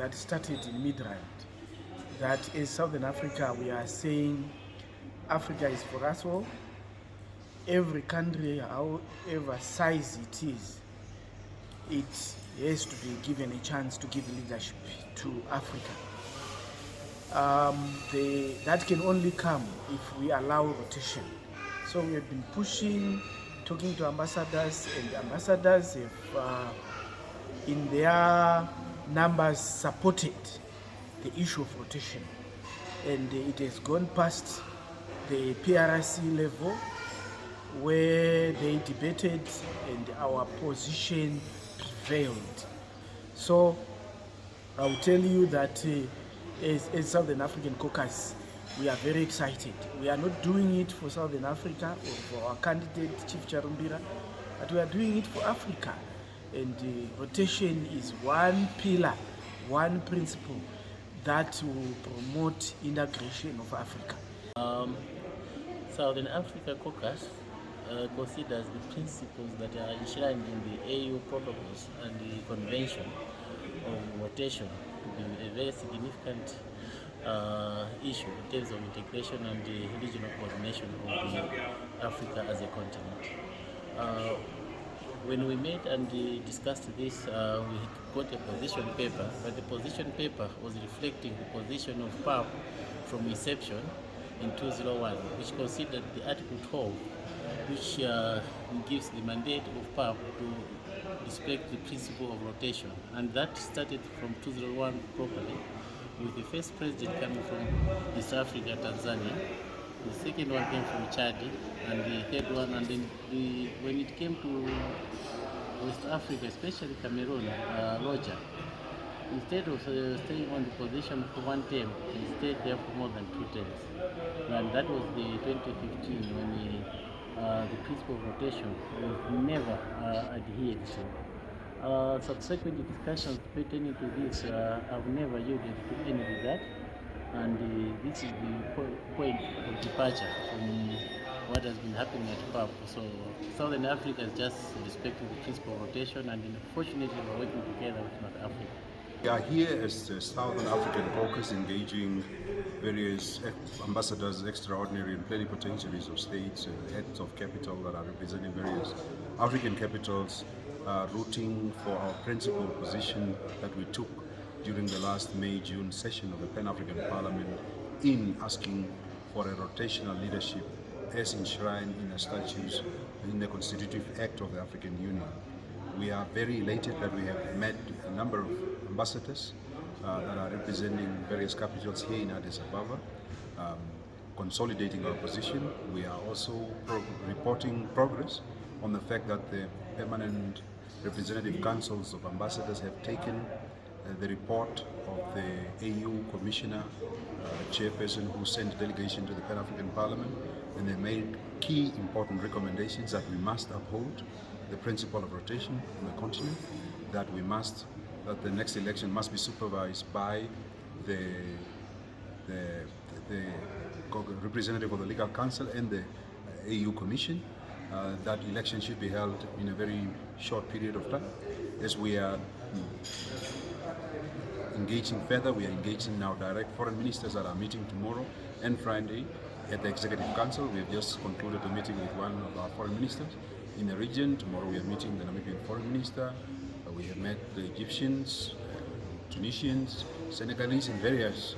that started in Midrand, that in Southern Africa we are saying Africa is for us all. Every country, however size it is, it has to be given a chance to give leadership to Africa. That can only come if we allow rotation. So we have been pushing, talking to ambassadors, and ambassadors have, in their numbers, supported the issue of rotation. And it has gone past the PRC level where they debated and our position prevailed. So I'll tell you that as Southern African Caucus, we are very excited. We are not doing it for Southern Africa or for our candidate, Chief Charumbira, but we are doing it for Africa. And rotation is one pillar, one principle that will promote integration of Africa. Southern Africa Caucus considers the principles that are enshrined in the AU protocols and the Convention of Rotation to be a very significant issue in terms of integration and the regional coordination of Africa as a continent. When we met and discussed this, we got a position paper, but the position paper was reflecting the position of PAP from inception in 2001, which considered the Article 12, which gives the mandate of PAP to respect the principle of rotation. And that started from 2001 properly, with the first president coming from East Africa, Tanzania, the second one came from Chad, and the third one, and then when it came to West Africa, especially Cameroon, Roger, instead of staying on the position for one term, he stayed there for more than 2 terms. And that was the 2015 when the principle of rotation was never adhered to. Subsequent discussions pertaining to this have never yielded to any result, and this is the point of departure from what has been happening at PAP. So Southern Africa is just respecting the principle of rotation, and unfortunately we're working together with North Africa. We are here as the Southern African Caucus engaging various ambassadors, extraordinary and plenipotentiaries of states and heads of capital that are representing various African capitals, rooting for our principal position that we took during the last May-June session of the Pan-African Parliament in asking for a rotational leadership as enshrined in the statutes in the Constitutive Act of the African Union. We are very elated that we have met a number of ambassadors that are representing various capitals here in Addis Ababa, consolidating our position. We are also reporting progress on the fact that the permanent representative councils of ambassadors have taken the report of the AU Commissioner, chairperson who sent a delegation to the Pan-African Parliament, and they made key important recommendations that we must uphold the principle of rotation on the continent, that the next election must be supervised by the representative of the Legal Council and the AU Commission, that election should be held in a very short period of time. As we are engaging further, we are engaging now direct foreign ministers that are meeting tomorrow and Friday at the Executive Council. We have just concluded a meeting with one of our foreign ministers in the region. Tomorrow we are meeting the Namibian foreign minister. We have met the Egyptians, Tunisians, Senegalese, and various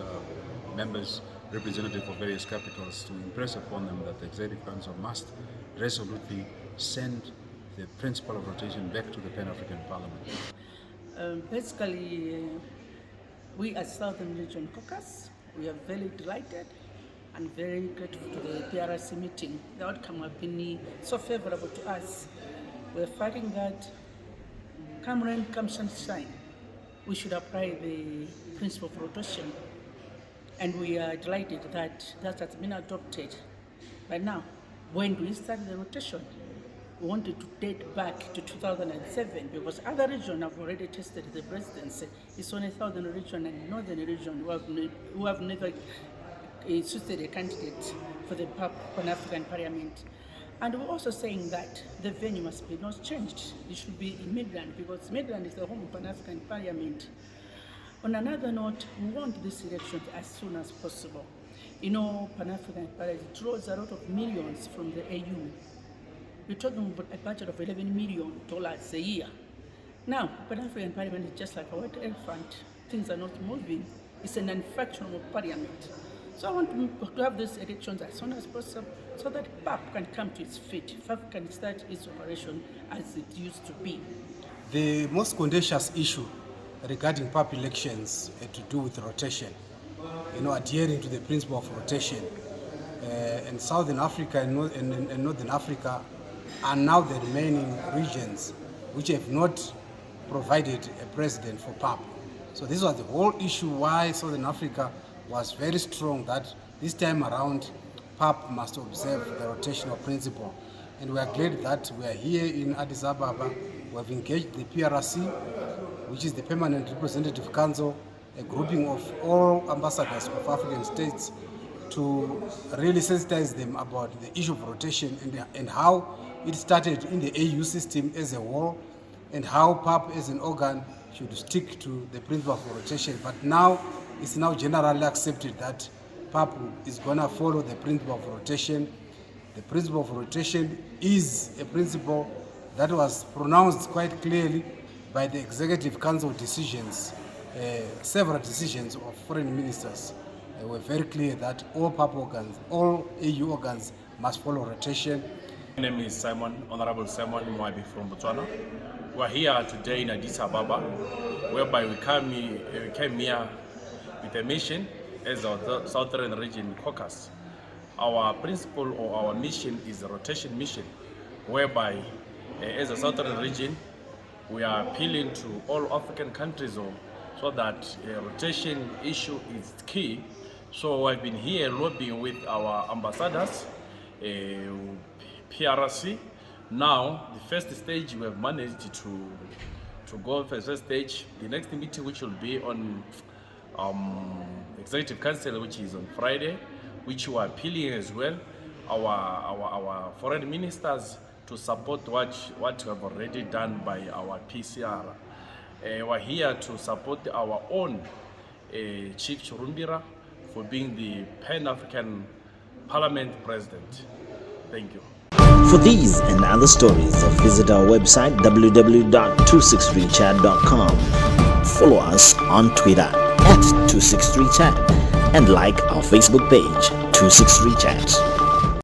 members, representatives of various capitals, to impress upon them that the Executive Council must resolutely send the principle of rotation back to the Pan-African Parliament. Basically, we as Southern Region Caucus, we are very delighted and very grateful to the PRC meeting. The outcome has been so favorable to us. We're fighting that come rain, come sunshine, we should apply the principle of rotation. And we are delighted that that has been adopted. But now, when do we start the rotation? We wanted to date back to 2007 because other regions have already tested the presidency. It's only Southern region and Northern region who have never suited a candidate for the Pan-African Parliament. And we're also saying that the venue must be not changed. It should be in Midrand because Midrand is the home of Pan-African Parliament. On another note, we want these elections as soon as possible. You know, Pan-African Parliament draws a lot of millions from the AU. We're talking about a budget of $11 million a year. Now, Pan-African Parliament is just like a white elephant. Things are not moving. It's an manufacturing of parliament. So I want to have these elections as soon as possible so that PAP can come to its feet. PAP can start its operation as it used to be. The most contentious issue regarding PAP elections to do with rotation, adhering to the principle of rotation. And Southern Africa and Northern Africa are now the remaining regions which have not provided a president for PAP. So this was the whole issue why Southern Africa was very strong that this time around PAP must observe the rotational principle. And we are glad that we are here in Addis Ababa. We have engaged the PRC, which is the Permanent Representative Council, a grouping of all ambassadors of African states, to really sensitize them about the issue of rotation and how it started in the AU system as a whole, and how PAP as an organ should stick to the principle of rotation. But now it's now generally accepted that PAP is going to follow the principle of rotation. The principle of rotation is a principle that was pronounced quite clearly by the Executive Council decisions. Several decisions of foreign ministers were very clear that all PAP organs, all AU organs must follow rotation. My name is Honorable Simon Mwabi from Botswana. We are here today in Addis Ababa, whereby we came here with a mission as our Southern Regional Caucus. Our principle or our mission is a rotation mission, whereby as a Southern region, we are appealing to all African countries so that rotation issue is key. So I've been here lobbying with our ambassadors, PRC. Now, the first stage we have managed to go for the first stage. The next meeting, which will be on Executive Council, which is on Friday, which we are appealing as well our foreign ministers to support what we have already done by our PCR. We're here to support our own Chief Churumbira for being the Pan-African Parliament President. Thank you. For these and other stories, visit our website www.263chat.com. Follow us on Twitter @263chat and like our Facebook page 263chat.